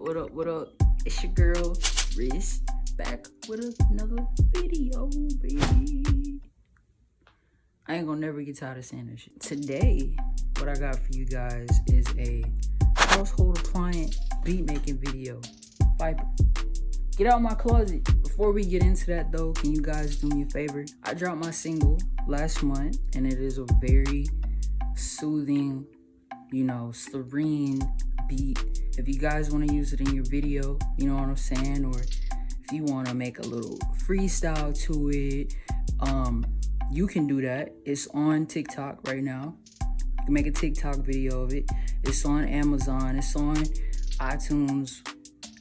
what up? It's your girl, Wrist, back with another video, baby. I ain't gonna never get tired of saying this shit. Today, what I got for you guys is a household appliance beat making video. Viper. Get out my closet. Before we get into that though, can you guys do me a favor? I dropped my single last month and it is a very soothing, serene beat. If you guys want to use it in your video, you know what I'm saying? Or if you want to make a little freestyle to it, you can do that. It's on TikTok right now. You can make a TikTok video of it. It's on Amazon. It's on iTunes,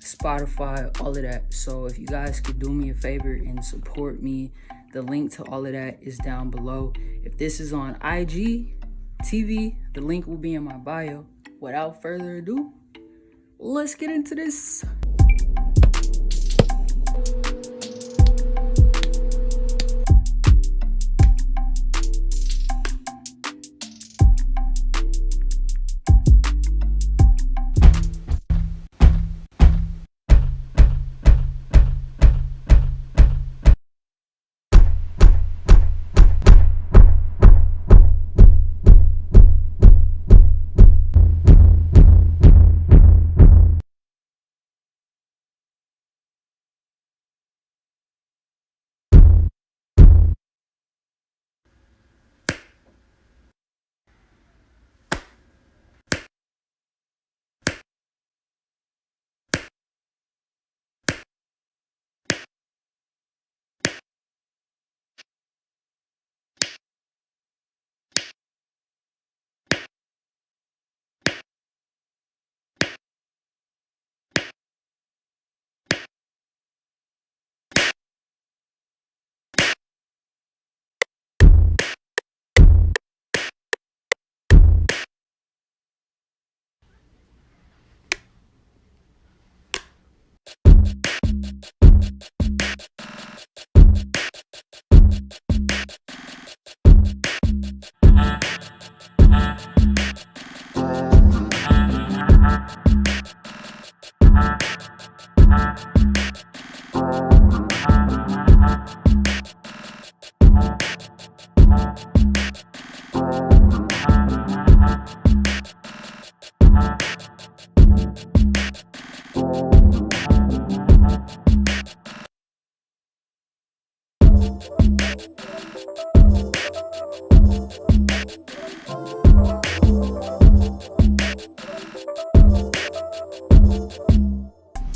Spotify, all of that. So if you guys could do me a favor and support me, the link to all of that is down below. If this is on IG TV, the link will be in my bio. Without further ado, let's get into this.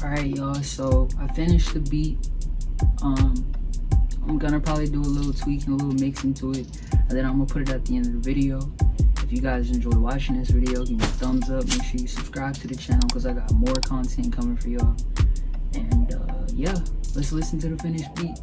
Alright y'all, so I finished the beat. I'm gonna probably do a little tweaking, a little mixing to it, and then I'm gonna put it at the end of the video. If you guys enjoyed watching this video, give me a thumbs up. Make sure you subscribe to the channel because I got more content coming for y'all. And yeah, let's listen to the finished beat.